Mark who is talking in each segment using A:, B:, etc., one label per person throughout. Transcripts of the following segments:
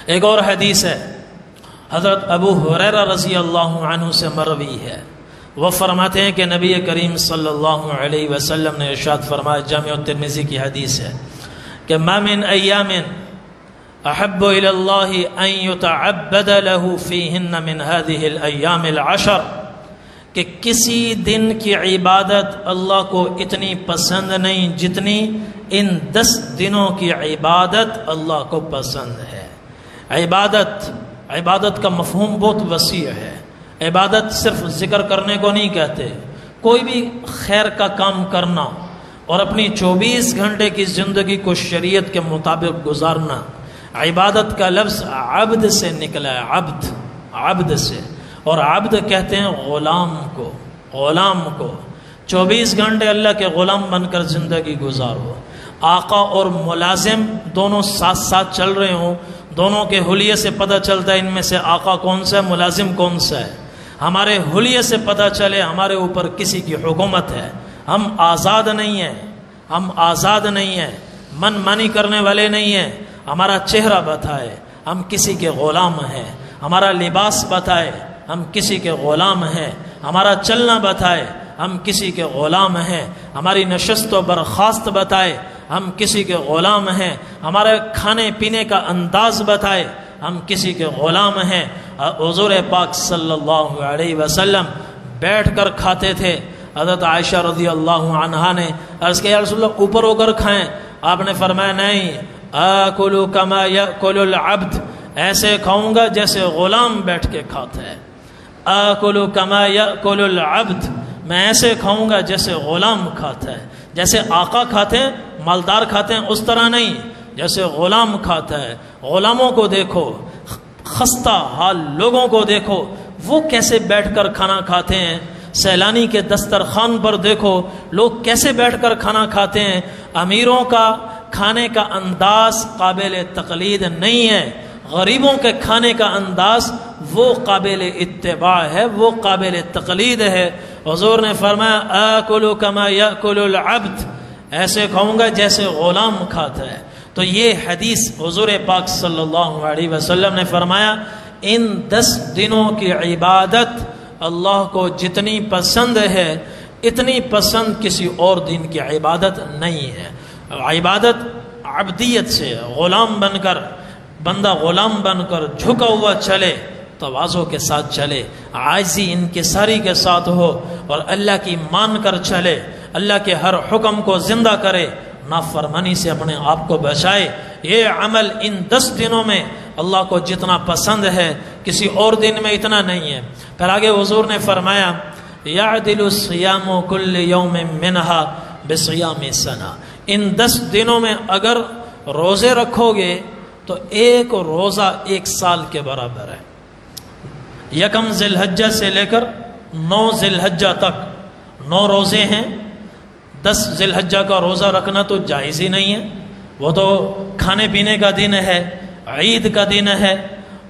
A: ایک اور حدیث ہے، حضرت ابو ہریرہ رضی اللہ عنہ سے مروی ہے، وہ فرماتے ہیں کہ نبی کریم صلی اللہ علیہ وسلم نے ارشاد فرمایا، جامع الترمذی کی حدیث ہے کہ ما من ایام احب الی اللہ ان یتعبد له فیہن من هذه الایام العشر، کہ کسی دن کی عبادت اللہ کو اتنی پسند نہیں جتنی ان 10 دنوں کی عبادت اللہ کو پسند ہے۔ عبادت کا مفہوم بہت وسیع ہے۔ عبادت صرف ذکر کرنے کو نہیں کہتے، کوئی بھی خیر کا کام کرنا اور اپنی 24 گھنٹے کی زندگی کو شریعت کے مطابق گزارنا۔ عبادت کا لفظ عبد سے نکلا ہے، عبد سے، اور عبد کہتے ہیں غلام کو۔ 24 گھنٹے اللہ کے غلام بن کر زندگی گزارو۔ آقا اور ملازم دونوں ساتھ ساتھ چل رہے ہوں، دونوں کے حلیے سے پتہ چلتا ہے ان میں سے آقا کون سا ہے، ملازم کون سا ہے۔ ہمارے حلیے سے پتہ چلے ہمارے اوپر کسی کی حکومت ہے، ہم آزاد نہیں ہیں، من مانی کرنے والے نہیں ہیں۔ ہمارا چہرہ بتائے ہم کسی کے غلام ہیں، ہمارا لباس بتائے ہم کسی کے غلام ہیں، ہمارا چلنا بتائے ہم کسی کے غلام ہیں، ہماری نشست و برخاست بتائے ہم کسی کے غلام ہیں، ہمارے کھانے پینے کا انداز بتائے ہم کسی کے غلام ہیں۔ حضور پاک صلی اللہ علیہ وسلم بیٹھ کر کھاتے تھے۔ حضرت عائشہ رضی اللہ عنہا نے عرض کیا، یا رسول اللہ اوپر ہو کر کھائیں؟ آپ نے فرمایا نہیں، آکل کما یاکل العبد، ایسے کھاؤں گا جیسے غلام بیٹھ کے کھاتا ہے۔ آکل کما یاکل العبد، میں ایسے کھاؤں گا جیسے غلام کھاتا ہے۔ جیسے آقا کھاتے ہیں، مالدار کھاتے ہیں، اس طرح نہیں، جیسے غلام کھاتا ہے۔ غلاموں کو دیکھو، خستہ حال لوگوں کو دیکھو، وہ کیسے بیٹھ کر کھانا کھاتے ہیں۔ سیلانی کے دسترخوان پر دیکھو لوگ کیسے بیٹھ کر کھانا کھاتے ہیں۔ امیروں کا کھانے کا انداز قابل تقلید نہیں ہے، غریبوں کے کھانے کا انداز وہ قابل اتباع ہے، وہ قابل تقلید ہے۔ حضور نے فرمایا، آکل کما یاکل العبد، ایسے کھاؤں گا جیسے غلام کھاتا ہے۔ تو یہ حدیث حضور پاک صلی اللہ علیہ وسلم نے فرمایا، ان 10 دنوں کی عبادت اللہ کو جتنی پسند ہے اتنی پسند کسی اور دن کی عبادت نہیں ہے۔ عبادت عبدیت سے، غلام بن کر، بندہ غلام بن کر جھکا ہوا چلے، تواضع کے ساتھ چلے، عاجزی انکساری کے ساتھ ہو، اور اللہ کی مان کر چلے، اللہ کے ہر حکم کو زندہ کرے، نافرمانی سے اپنے آپ کو بچائے۔ یہ عمل ان 10 دنوں میں اللہ کو جتنا پسند ہے کسی اور دن میں اتنا نہیں ہے۔ پھر آگے حضور نے فرمایا، یعدل الصیام کل یوم منہا بصیام سنہ، ان 10 دنوں میں اگر روزے رکھو گے تو ایک روزہ 1 سال کے برابر ہے۔ یکم ذی الحجہ سے لے کر 9 ذی الحجہ تک 9 روزے ہیں۔ 10 ذی الحجہ کا روزہ رکھنا تو جائز ہی نہیں ہے، وہ تو کھانے پینے کا دن ہے، عید کا دن ہے،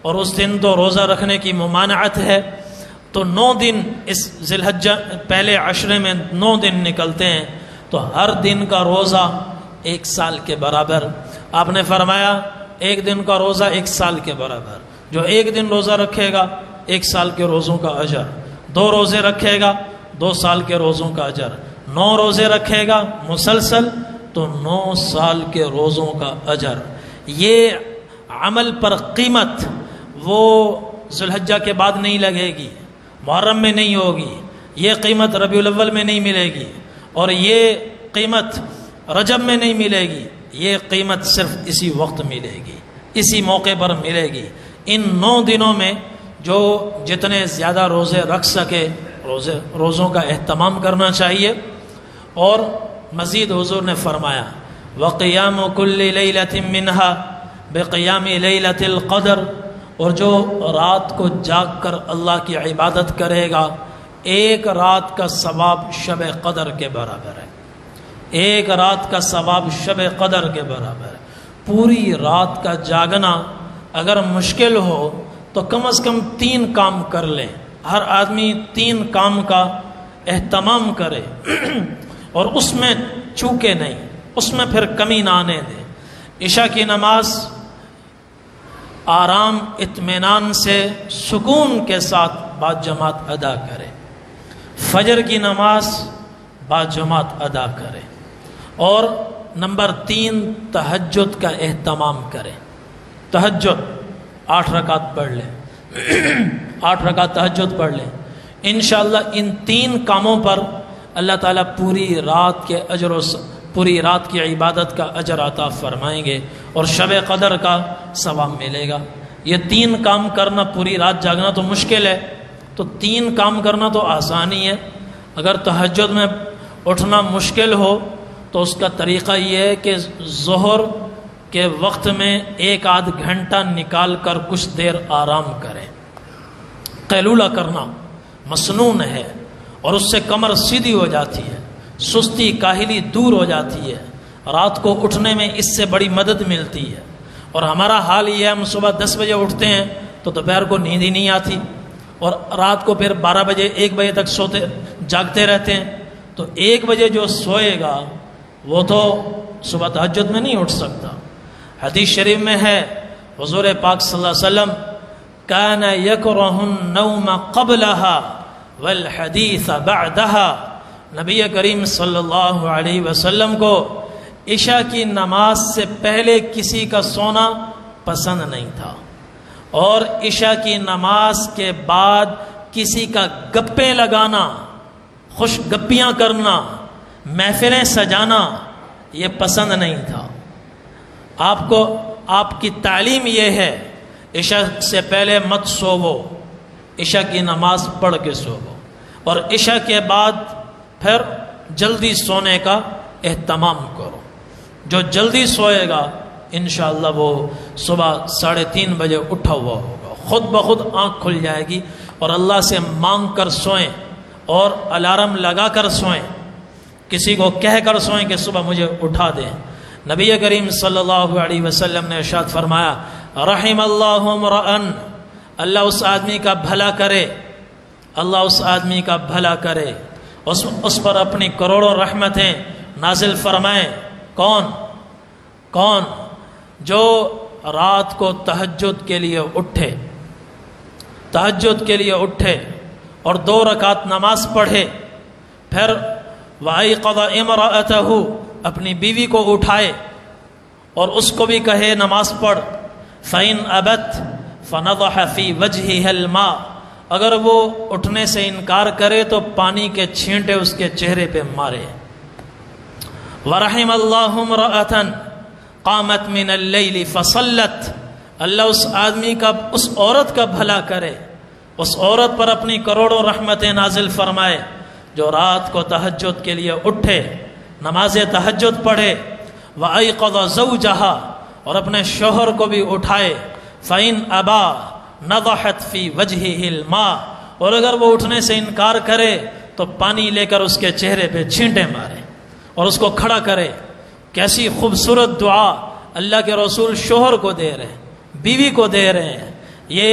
A: اور اس دن تو روزہ رکھنے کی ممانعت ہے۔ تو 9 دن اس ذی الحجہ پہلے عشرے میں 9 دن نکلتے ہیں، تو ہر دن کا روزہ 1 سال کے برابر۔ آپ نے فرمایا ایک دن کا روزہ 1 سال کے برابر، جو ایک دن روزہ رکھے گا 1 سال کے روزوں کا اجر، 2 روزے رکھے گا 2 سال کے روزوں کا اجر، 9 روزے رکھے گا مسلسل تو 9 سال کے روزوں کا اجر۔ یہ عمل پر قیمت وہ ذی الحجہ کے بعد نہیں لگے گی، محرم میں نہیں ہوگی، یہ قیمت ربیع الاول میں نہیں ملے گی، اور یہ قیمت رجب میں نہیں ملے گی، یہ قیمت صرف اسی وقت ملے گی، اسی موقع پر ملے گی۔ ان 9 دنوں میں جو جتنے زیادہ روزے رکھ سکے روزوں کا اہتمام کرنا چاہیے۔ اور مزید حضور نے فرمایا، وَقِيَامُ كُلِّ لَيْلَةٍ مِّنْهَا بِقِيَامِ لَيْلَةِ الْقَدْرِ، اور جو رات کو جاگ کر اللہ کی عبادت کرے گا، ایک رات کا ثواب شب قدر کے برابر ہے، ایک رات کا ثواب شب قدر کے برابر ہے۔ پوری رات کا جاگنا اگر مشکل ہو تو کم از کم 3 کام کر لے، ہر آدمی 3 کام کا اہتمام کرے، اور اس میں چوکے نہیں، اس میں پھر کمی نہ آنے دے۔ عشاء کی نماز آرام اطمینان سے سکون کے ساتھ باجماعت ادا کرے، فجر کی نماز باجماعت ادا کرے، اور نمبر 3 تہجد کا اہتمام کرے۔ تہجد 8 رکعت پڑھ لیں، 8 رکعت تہجد پڑھ لیں۔ انشاءاللہ ان 3 کاموں پر اللہ تعالیٰ پوری رات کے اجر و پوری رات کی عبادت کا اجر عطا فرمائیں گے، اور شب قدر کا ثواب ملے گا۔ یہ 3 کام کرنا، پوری رات جاگنا تو مشکل ہے، تو 3 کام کرنا تو آسانی ہے۔ اگر تہجد میں اٹھنا مشکل ہو تو اس کا طریقہ یہ ہے کہ ظہر کے وقت میں 1-8 گھنٹہ نکال کر کچھ دیر آرام کریں۔ قیلولہ کرنا مسنون ہے، اور اس سے کمر سیدھی ہو جاتی ہے، سستی کاہلی دور ہو جاتی ہے، رات کو اٹھنے میں اس سے بڑی مدد ملتی ہے۔ اور ہمارا حال یہ ہے، ہم صبح 10 بجے اٹھتے ہیں تو دوپہر کو نیند ہی نہیں آتی، اور رات کو پھر 12 بجے 1 بجے تک جاگتے رہتے ہیں۔ تو 1 بجے جو سوئے گا وہ تو صبح تہجد میں نہیں اٹھ سکتا۔ حدیث شریف میں ہے، حضور پاک صلی اللہ علیہ وسلم کان یکرہ النوم قبلہا والحدیث بعدہا، نبی کریم صلی اللہ علیہ وسلم کو عشاء کی نماز سے پہلے کسی کا سونا پسند نہیں تھا، اور عشاء کی نماز کے بعد کسی کا گپیں لگانا، خوش گپیاں کرنا، محفلیں سجانا یہ پسند نہیں تھا۔ آپ کی تعلیم یہ ہے، عشاء سے پہلے مت سوو، عشاء کی نماز پڑھ کے سوو، اور عشاء کے بعد پھر جلدی سونے کا اہتمام کرو۔ جو جلدی سوئے گا انشاءاللہ وہ صبح 3:30 بجے اٹھا ہوا ہوگا، خود بخود آنکھ کھل جائے گی، اور اللہ سے مانگ کر سوئیں، اور الارم لگا کر سوئیں، کسی کو کہہ کر سوئیں کہ صبح مجھے اٹھا دیں۔ نبی کریم صلی اللہ علیہ وسلم نے ارشاد فرمایا، رحم اللہ امرأن، اللہ اس آدمی کا بھلا کرے، اللہ اس آدمی کا بھلا کرے، اس پر اپنی کروڑوں رحمتیں نازل فرمائیں۔ کون؟ جو رات کو تہجد کے لیے اٹھے، تہجد کے لیے اٹھے اور 2 رکعت نماز پڑھے، پھر وَأَيْقَظَ إِمْرَأَتَهُ، اپنی بیوی کو اٹھائے اور اس کو بھی کہے نماز پڑھ، فَإِنْ أَبَتْ فَنَضَحَ فِي وَجْهِهَا الْمَاءَ، اگر وہ اٹھنے سے انکار کرے تو پانی کے چھینٹے اس کے چہرے پہ مارے۔ وَرَحِمَ اللَّهُ امْرَأَةً قَامَتْ مِنَ اللَّيْلِ فَصَلَّتْ، اللہ اس آدمی کا، اس عورت کا بھلا کرے، اس عورت پر اپنی کروڑوں رحمتیں نازل فرمائے جو رات کو تہجد کے لیے اٹھے، نماز تہجد پڑھے۔ وَأَيْقَظَ زَوْجَهَا، اور اپنے شوہر کو بھی اٹھائے، فَإِنْ أَبَى نَضَحَتْ فِي وَجْهِهِ الْمَاءَ، اور اگر وہ اٹھنے سے انکار کرے تو پانی لے کر اس کے چہرے پہ چھینٹے مارے اور اس کو کھڑا کرے۔ کیسی خوبصورت دعا اللہ کے رسول شوہر کو دے رہے ہیں، بیوی کو دے رہے ہیں۔ یہ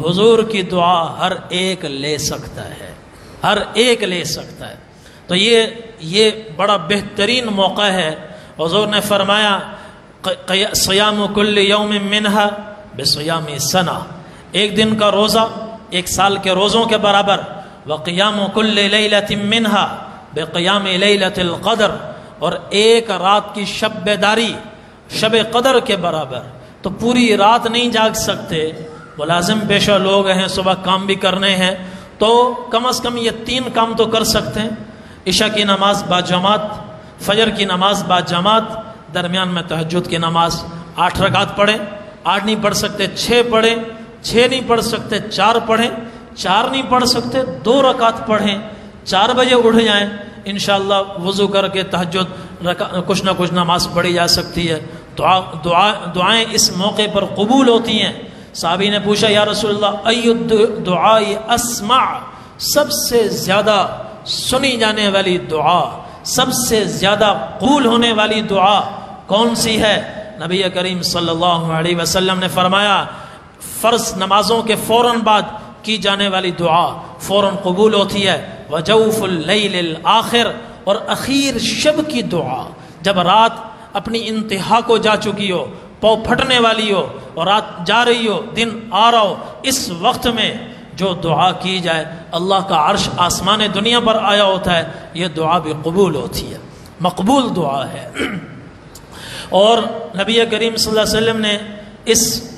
A: حضور کی دعا ہر ایک لے سکتا ہے، ہر ایک لے سکتا ہے۔ تو یہ بڑا بہترین موقع ہے۔ حضور نے فرمایا، صیام کل یوم منہا بصیام سنہ، ایک دن کا روزہ 1 سال کے روزوں کے برابر، وقیام کل لیلۃ منہا بقیام لیلۃ القدر، اور ایک رات کی شب بیداری شب قدر کے برابر۔ تو پوری رات نہیں جاگ سکتے، ملازم پیشہ لوگ ہیں، صبح کام بھی کرنے ہیں، تو کم از کم یہ 3 کام تو کر سکتے ہیں۔ عشاء کی نماز باجماعت، فجر کی نماز باجماعت، درمیان میں تہجد کی نماز 8 رکعت پڑھیں، 8 نہیں پڑھ سکتے 6 پڑھیں، 6 نہیں پڑھ سکتے 4 پڑھیں، 4 نہیں پڑھ سکتے 2 رکعت پڑھیں، 4 بجے اٹھ جائیں، انشاءاللہ وضو کر کے تہجد کچھ نہ کچھ نماز پڑھی جا سکتی ہے۔ دعائیں اس موقع پر قبول ہوتی ہیں۔ صحابی نے پوچھا، یا رسول اللہ ای الدعاء اسمع، سب سے زیادہ سنی جانے والی دعا، سب سے زیادہ قبول ہونے والی دعا کون سی ہے؟ نبی کریم صلی اللہ علیہ وسلم نے فرمایا، فرض نمازوں کے فوراً بعد کی جانے والی دعا فوراً قبول ہوتی ہے۔ وجوف اللیل الآخر، اور اخیر شب کی دعا، جب رات اپنی انتہا کو جا چکی ہو، پاؤں پھٹنے والی ہو اور رات جا رہی ہو دن آ رہا ہو، اس وقت میں جو دعا کی جائے اللہ کا عرش آسمان دنیا پر آیا ہوتا ہے، یہ دعا بھی قبول ہوتی ہے، مقبول دعا ہے۔ اور نبی کریم صلی اللہ علیہ وسلم نے اس